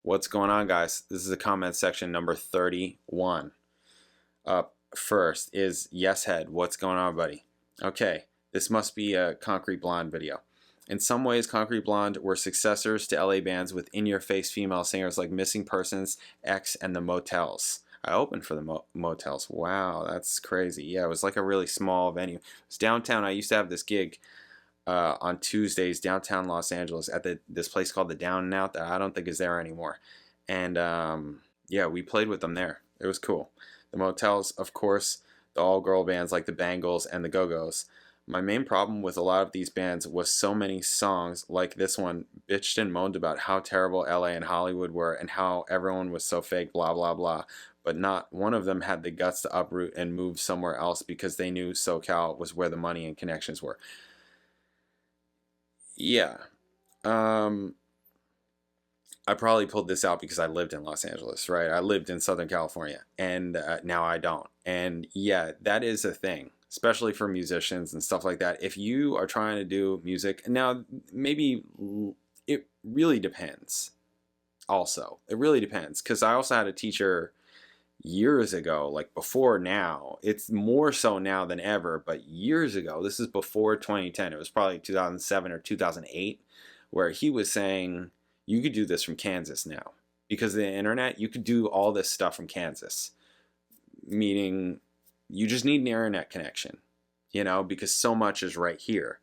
What's going on, guys? This is the comment section number 31. Up first is Yes Head. What's going on, buddy? Okay, this must be a Concrete Blonde video. In some ways, Concrete Blonde were successors to LA bands with in-your-face female singers like Missing Persons, X, and the Motels. I opened for the Motels. Wow, that's crazy. Yeah, it was like a really small venue. It was downtown. I used to have this gig on Tuesdays downtown Los Angeles at this place called the Down and Out that I don't think is there anymore. And yeah, we played with them there. It was cool. The Motels, of course, the all-girl bands like the Bangles and the Go-Go's. My main problem with a lot of these bands was so many songs like this one bitched and moaned about how terrible LA and Hollywood were and how everyone was so fake, blah, blah, blah. But not one of them had the guts to uproot and move somewhere else because they knew SoCal was where the money and connections were. Yeah. I probably pulled this out because I lived in Los Angeles, right? I lived in Southern California, and now I don't. And yeah, that is a thing, especially for musicians and stuff like that. If you are trying to do music, now maybe it really depends. Also, it really depends, because I also had a teacher years ago, like before now. It's more so now than ever, but years ago, this is before 2010, it was probably 2007 or 2008, where he was saying you could do this from Kansas now. Because of the internet, you could do all this stuff from Kansas. Meaning, you just need an internet connection, you know, because so much is right here.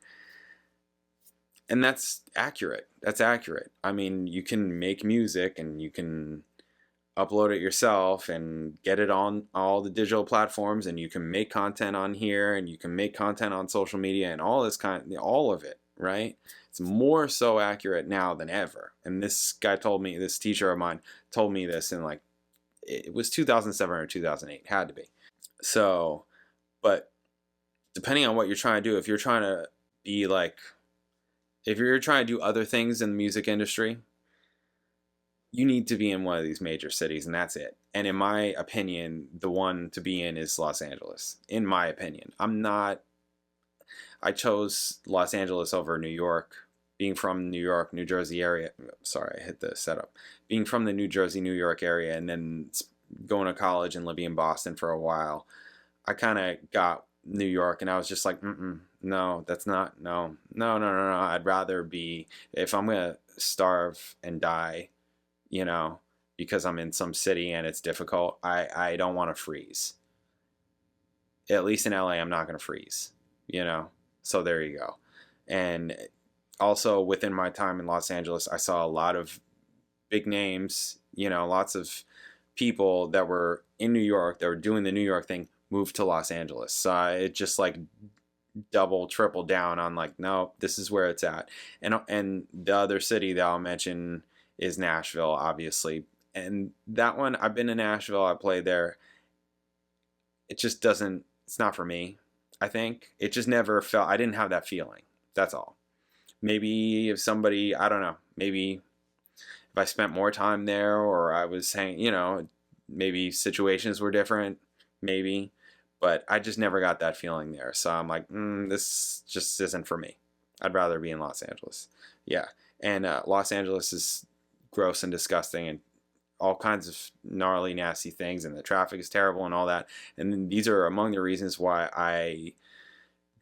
And that's accurate. That's accurate. I mean, you can make music and you can upload it yourself and get it on all the digital platforms, and you can make content on here, and you can make content on social media and all this all of it, right? It's more so accurate now than ever. And this guy told me, this teacher of mine told me this in like, it was 2007 or 2008, had to be. So, but depending on what you're trying to do, if you're trying to be like, if you're trying to do other things in the music industry, you need to be in one of these major cities, and that's it. And in my opinion, the one to be in is Los Angeles. In my opinion, I chose Los Angeles over New York. Being from New York, New Jersey area. Sorry, I hit the setup. Being from the New Jersey, New York area, and then going to college and living in Boston for a while, I kind of got New York, and I was just like, no, that's not, no. I'd rather be, if I'm going to starve and die, you know, because I'm in some city and it's difficult, I don't want to freeze. At least in LA, I'm not going to freeze, you know? So there you go. And also within my time in Los Angeles, I saw a lot of big names, you know, lots of people that were in New York, that were doing the New York thing, moved to Los Angeles. So it just like double, triple down on like, no, this is where it's at. And the other city that I'll mention is Nashville, obviously. And that one, I've been to Nashville, I played there. It just doesn't, it's not for me, I think. It just never felt, I didn't have that feeling. That's all. Maybe if somebody, I don't know, maybe if I spent more time there, or I was hanging, you know, maybe situations were different, maybe. But I just never got that feeling there. So I'm like, this just isn't for me. I'd rather be in Los Angeles. Yeah. And Los Angeles is gross and disgusting and all kinds of gnarly, nasty things. And the traffic is terrible and all that. And these are among the reasons why I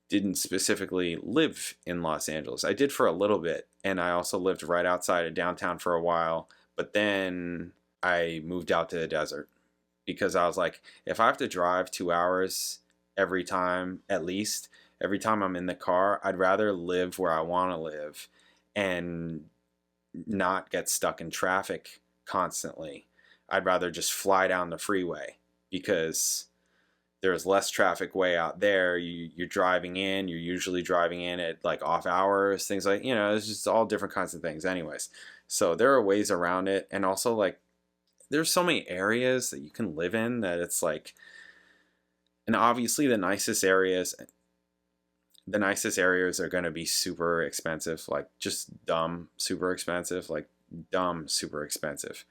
didn't specifically live in Los Angeles. I did for a little bit. And I also lived right outside of downtown for a while. But then I moved out to the desert. Because I was like, if I have to drive 2 hours every time, at least, every time I'm in the car, I'd rather live where I want to live and not get stuck in traffic constantly. I'd rather just fly down the freeway because there's less traffic way out there. You're driving in, you're usually driving in at like off hours, things like, you know, it's just all different kinds of things anyways. So there are ways around it. And also like, there's so many areas that you can live in that it's like, and obviously the nicest areas are going to be super expensive, like just dumb, super expensive, like dumb, super expensive.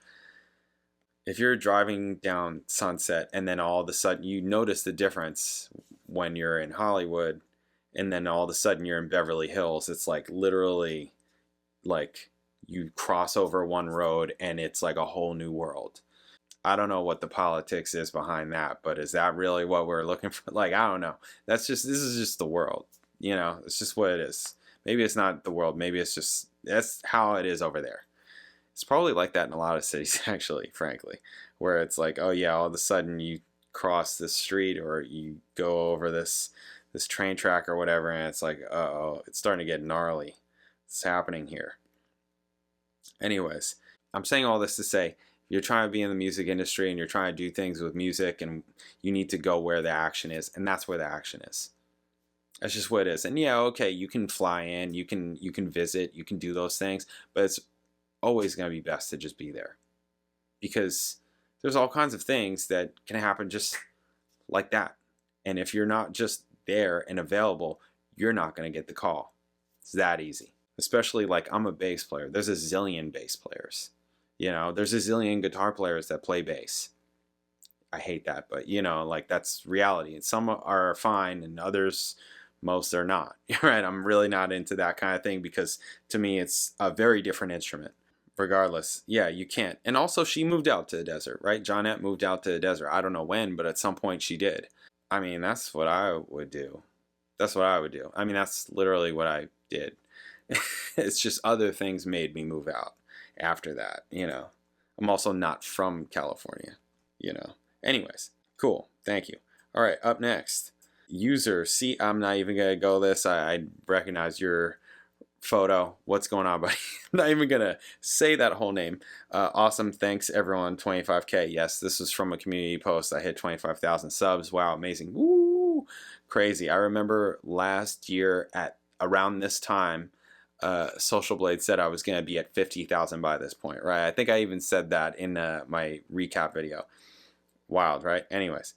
If you're driving down Sunset and then all of a sudden you notice the difference when you're in Hollywood and then all of a sudden you're in Beverly Hills, it's like literally like you cross over one road and it's like a whole new world. I don't know what the politics is behind that, but is that really what we're looking for? Like, I don't know. This is just the world, you know, it's just what it is. Maybe it's not the world. Maybe it's just, that's how it is over there. It's probably like that in a lot of cities, actually, frankly, where it's like, oh yeah, all of a sudden you cross this street or you go over this train track or whatever, and it's like, oh, it's starting to get gnarly. It's happening here. Anyways, I'm saying all this to say, if you're trying to be in the music industry and you're trying to do things with music, and you need to go where the action is, and that's where the action is. That's just what it is. And yeah, okay, you can fly in, you can visit, you can do those things, but it's always going to be best to just be there, because there's all kinds of things that can happen just like that. And if you're not just there and available, you're not going to get the call. It's that easy. Especially like, I'm a bass player. There's a zillion bass players. You know, there's a zillion guitar players that play bass. I hate that, but you know, like, that's reality. And some are fine and others, most are not. Right? I'm really not into that kind of thing, because to me it's a very different instrument. Regardless, yeah, you can't. And also, she moved out to the desert, right? Johnette moved out to the desert. I don't know when, but at some point she did. I mean, that's what I would do. That's what I would do. I mean, that's literally what I did. It's just other things made me move out after that, you know. I'm also not from California, you know. Anyways, cool. Thank you. All right, up next. User, see, I'm not even going to go this. I recognize your photo. What's going on, buddy? I'm not even going to say that whole name. Awesome. Thanks, everyone. 25K. Yes, this was from a community post. I hit 25,000 subs. Wow, amazing. Woo! Crazy. I remember last year at around this time, Social Blade said I was going to be at 50,000 by this point, right? I think I even said that in my recap video. Wild, right? Anyways,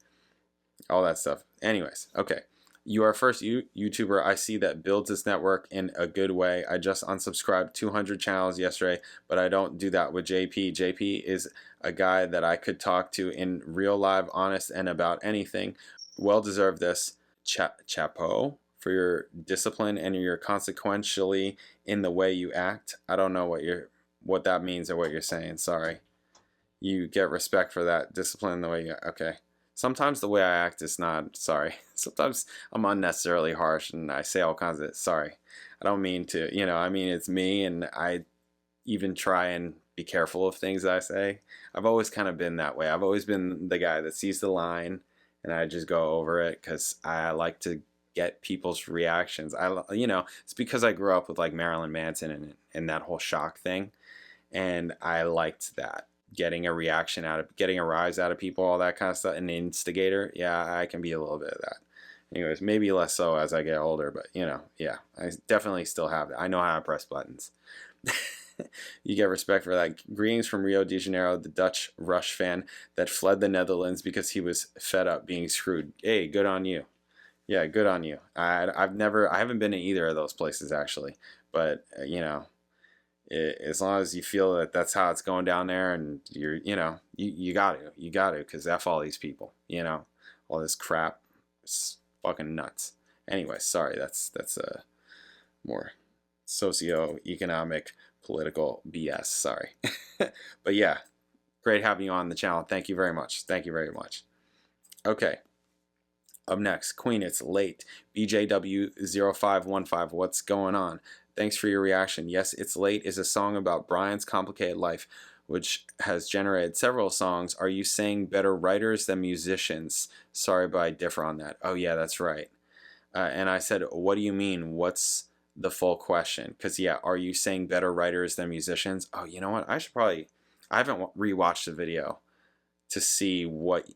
all that stuff. Anyways, okay. You are first YouTuber I see that builds this network in a good way. I just unsubscribed 200 channels yesterday, but I don't do that with JP. JP is a guy that I could talk to in real live, honest, and about anything. Well deserved this. Chapeau for your discipline and your consequentially in the way you act. I don't know what that means or what you're saying. Sorry. You get respect for that discipline in the way you, okay. Sometimes the way I act is not, sorry. Sometimes I'm unnecessarily harsh and I say all kinds of, sorry. I don't mean to, you know, I mean, it's me, and I even try and be careful of things I say. I've always kind of been that way. I've always been the guy that sees the line and I just go over it, because I like to get people's reactions. You know, it's because I grew up with like Marilyn Manson and that whole shock thing. And I liked that. Getting a reaction out of, getting a rise out of people, all that kind of stuff. An instigator, yeah, I can be a little bit of that. Anyways, maybe less so as I get older, but you know, yeah, I definitely still have it. I know how to press buttons. You get respect for that. Greetings from Rio de Janeiro, the Dutch Rush fan that fled the Netherlands because he was fed up being screwed. Hey, good on you. Yeah, good on you. I haven't been in either of those places actually, but you know, as long as you feel that that's how it's going down there, and you got to, because F all these people, you know, all this crap, it's fucking nuts. Anyway, sorry, that's a more socio-economic political BS. Sorry. But yeah, great having you on the channel. Thank you very much. Thank you very much. Okay. Up next, Queen, it's late. BJW0515, what's going on? Thanks for your reaction. Yes, It's Late is a song about Brian's complicated life, which has generated several songs. Are you saying better writers than musicians? Sorry, but I differ on that. Oh yeah, that's right. And I said, what do you mean? What's the full question? Because yeah, are you saying better writers than musicians? Oh, you know what? I haven't rewatched the video to see what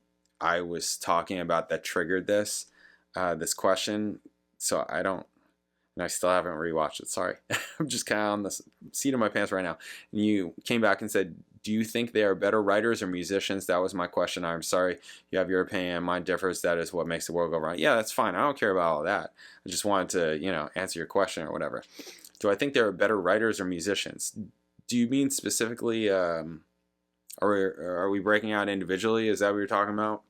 I was talking about that triggered this question. So I don't, and I still haven't rewatched it. Sorry. I'm just kind of on the seat of my pants right now. And you came back and said, do you think they are better writers or musicians? That was my question. I'm sorry. You have your opinion. Mine differs. That is what makes the world go round. Yeah, that's fine. I don't care about all that. I just wanted to, you know, answer your question or whatever. Do I think there are better writers or musicians? Do you mean specifically, are we breaking out individually? Is that what you're talking about?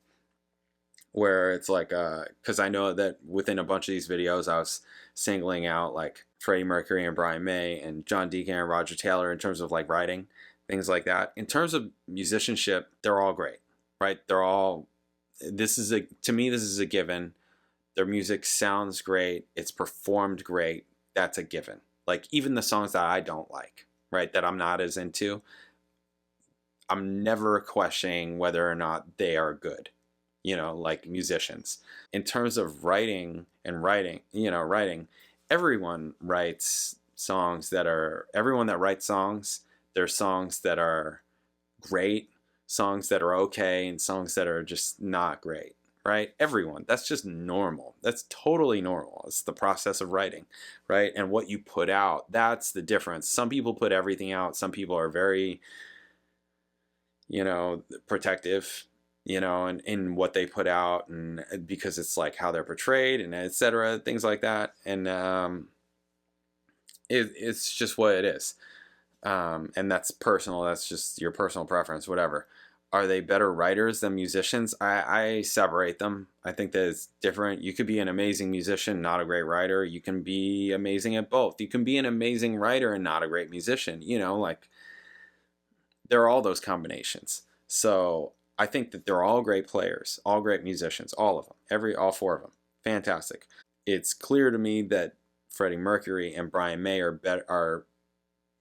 Where it's like, because I know that within a bunch of these videos I was singling out like Freddie Mercury and Brian May and John Deacon and Roger Taylor in terms of like writing, things like that. In terms of musicianship, they're all great, right? They're all, to me, this is a given. Their music sounds great. It's performed great. That's a given. Like even the songs that I don't like, right, that I'm not as into, I'm never questioning whether or not they are good, like musicians. In terms of writing, everyone writes songs everyone that writes songs, there's songs that are great, songs that are okay, and songs that are just not great, right? Everyone. That's just normal. That's totally normal. It's the process of writing, right? And what you put out, that's the difference. Some people put everything out. Some people are very, protective, in what they put out, and because it's like how they're portrayed and etc., things like that. And it's just what it is. And that's personal. That's just your personal preference, whatever. Are they better writers than musicians? I separate them. I think that it's different. You could be an amazing musician, not a great writer. You can be amazing at both. You can be an amazing writer and not a great musician. Like there are all those combinations. So I think that they're all great players, all great musicians, all of them, all four of them. Fantastic. It's clear to me that Freddie Mercury and Brian May are better,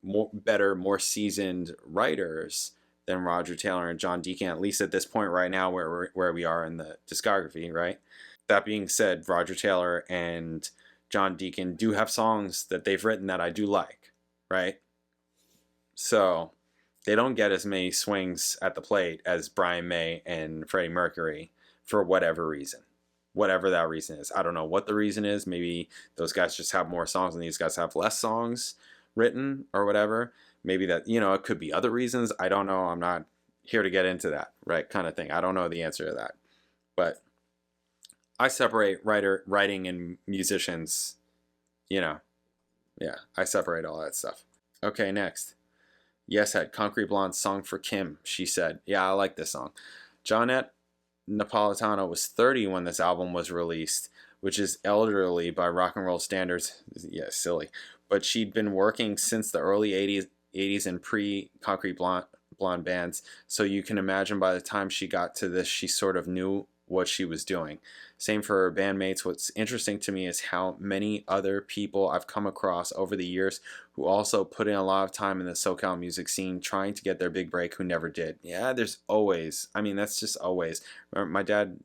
more seasoned writers than Roger Taylor and John Deacon, at least at this point right now where we are in the discography, right? That being said, Roger Taylor and John Deacon do have songs that they've written that I do like, right? So they don't get as many swings at the plate as Brian May and Freddie Mercury for whatever reason. Whatever that reason is. I don't know what the reason is. Maybe those guys just have more songs and these guys have less songs written or whatever. Maybe that, it could be other reasons. I don't know. I'm not here to get into that, right, kind of thing. I don't know the answer to that. But I separate writing and musicians, Yeah, I separate all that stuff. Okay, next. Yes, had Concrete Blonde's Song for Kim, she said. Yeah, I like this song. Johnette Napolitano was 30 when this album was released, which is elderly by rock and roll standards. Yeah, silly. But she'd been working since the early 80s and pre-Concrete Blonde bands, so you can imagine by the time she got to this, she sort of knew what she was doing. Same for her bandmates. What's interesting to me is how many other people I've come across over the years who also put in a lot of time in the SoCal music scene trying to get their big break who never did. Yeah, there's always, that's just always. My dad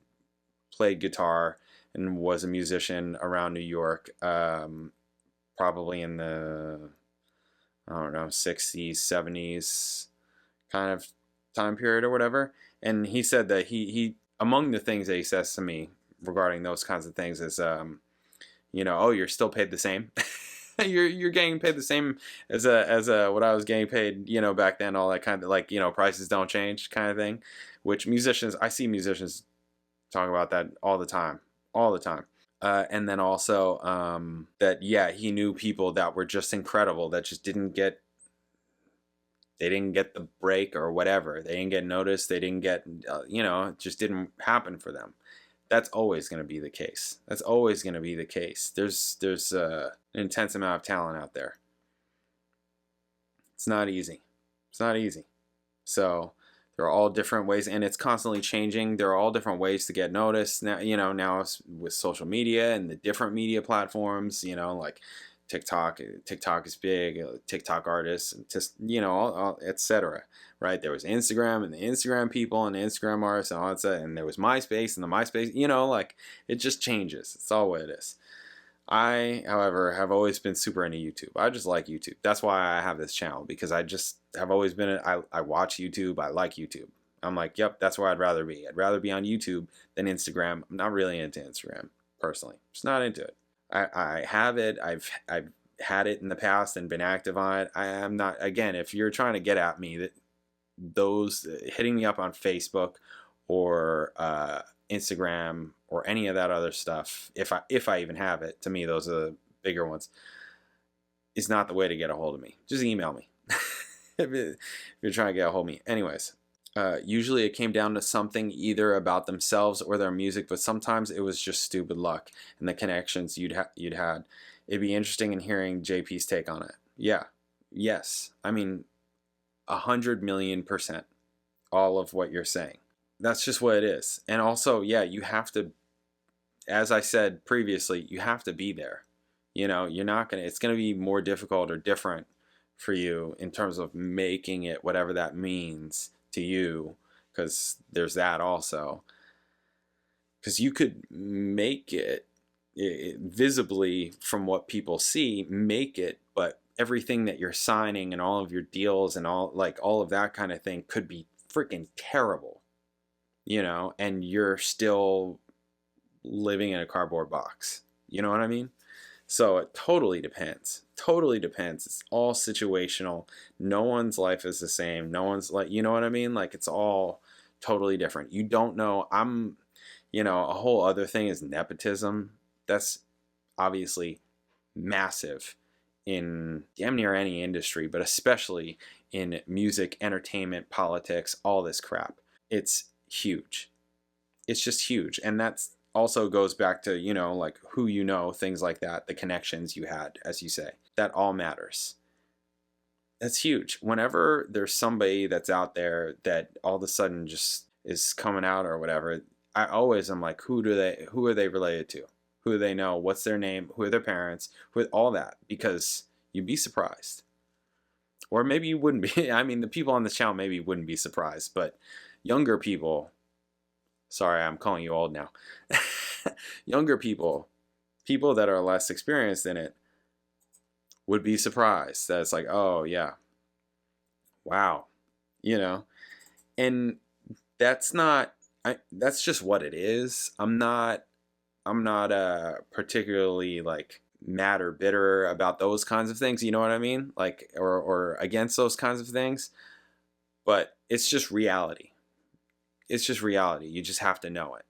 played guitar and was a musician around New York, probably in the, I don't know, 60s, 70s kind of time period or whatever. And he said that he among the things that he says to me regarding those kinds of things is, oh, you're still paid the same. you're getting paid the same as what I was getting paid, back then, all that kind of, like, prices don't change kind of thing, which I see musicians talk about that all the time. And then also that, yeah, he knew people that were just incredible that just didn't get the break or whatever. They didn't get noticed. They didn't get, it just didn't happen for them. That's always going to be the case. There's an intense amount of talent out there. It's not easy. So there are all different ways, and it's constantly changing. There are all different ways to get noticed now. Now with social media and the different media platforms, like TikTok is big, TikTok artists, just, etc. Right? There was Instagram and the Instagram people and the Instagram artists and all that stuff, and there was MySpace and the MySpace, like, it just changes. It's all what it is. I, however, have always been super into YouTube. I just like YouTube. That's why I have this channel, because I just have always been, I watch YouTube. I like YouTube. I'm like, yep, that's where I'd rather be. I'd rather be on YouTube than Instagram. I'm not really into Instagram, personally. Just not into it. I have it. I've had it in the past and been active on it. I am not, again, if you're trying to get at me, that those hitting me up on Facebook or Instagram or any of that other stuff, if I even have it, to me those are the bigger ones, is not the way to get a hold of me. Just email me if you're trying to get a hold of me. Anyways, usually it came down to something either about themselves or their music, but sometimes it was just stupid luck and the connections you'd had. It'd be interesting in hearing JP's take on it. Yeah. Yes. I mean, 100,000,000%. All of what you're saying. That's just what it is. And also, yeah, you have to, as I said previously, you have to be there. You know, you're not going to, it's going to be more difficult or different for you in terms of making it whatever that means to you, because there's that also. Because you could make it visibly from what people see, make it, but everything that you're signing and all of your deals and all of that kind of thing could be freaking terrible, you know, and you're still living in a cardboard box. You know what I mean? So it totally depends. Totally depends. It's all situational. No one's life is the same. No one's you know what I mean? Like, it's all totally different. You don't know. You know, a whole other thing is nepotism. That's obviously massive in damn near any industry, but especially in music, entertainment, politics, all this crap. It's huge. It's just huge. And that's also goes back to, you know, like who you know, things like that, the connections you had, as you say. That all matters. That's huge. Whenever there's somebody that's out there that all of a sudden just is coming out or whatever, I always am like, who are they related to? Who do they know? What's their name? Who are their parents? All that, because you'd be surprised. Or maybe you wouldn't be. I mean, the people on the channel maybe wouldn't be surprised, but younger people, sorry, I'm calling you old now. Younger people that are less experienced in it, would be surprised that it's like, oh yeah, wow, you know. And that's not, that's just what it is. I'm not particularly like mad or bitter about those kinds of things, you know what I mean? Like, or against those kinds of things. But it's just reality. It's just reality. You just have to know it.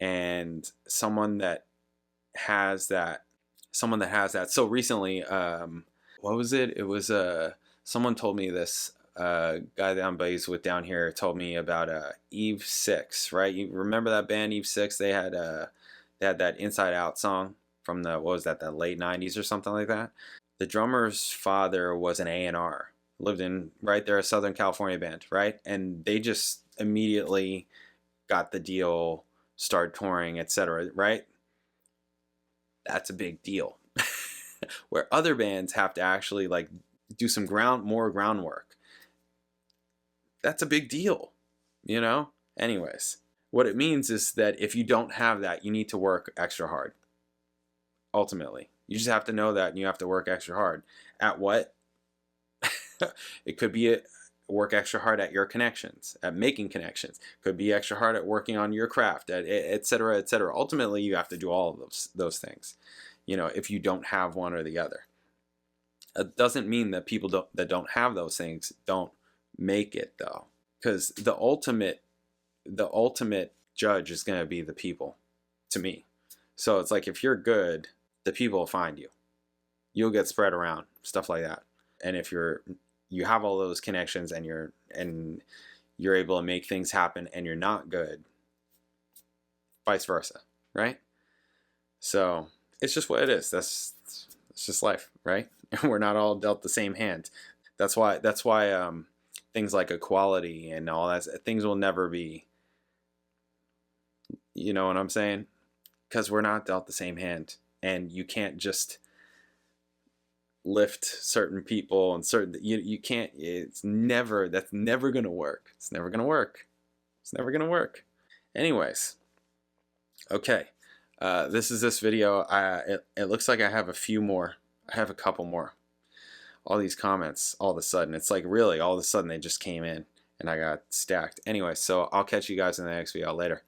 And someone that has that. So recently, what was it? It was someone told me this. Guy that I'm buddies with down here told me about Eve 6, right? You remember that band Eve 6? They had that Inside Out song from the, what was that, the late 90s or something like that. The drummer's father was an A&R, lived in right there, a Southern California band, right? And they just immediately got the deal, started touring, etc., right? That's a big deal. Where other bands have to actually like do some more groundwork. That's a big deal, you know? Anyways, what it means is that if you don't have that, you need to work extra hard. Ultimately, you just have to know that, and you have to work extra hard. At what? It could be work extra hard at your connections, at making connections. Could be extra hard at working on your craft, at et cetera, et cetera. Ultimately, you have to do all of those things, you know, if you don't have one or the other. It doesn't mean that people that don't have those things don't make it, though, because the ultimate judge is going to be the people, to me. So it's like, if you're good, the people will find you. You'll get spread around, stuff like that. And if you have all those connections and you're able to make things happen, and you're not good, vice versa, right? So it's just what it is. It's just life, right? We're not all dealt the same hand. That's why things like equality and all that, things will never be, you know what I'm saying? Because we're not dealt the same hand, and you can't just lift certain people and you can't. That's never gonna work. It's never gonna work. Anyways, okay, this is this video. It looks like I have a few more. I have a couple more. All these comments, all of a sudden, it's like, really, all of a sudden they just came in and I got stacked. Anyway, so I'll catch you guys in the next video. Later.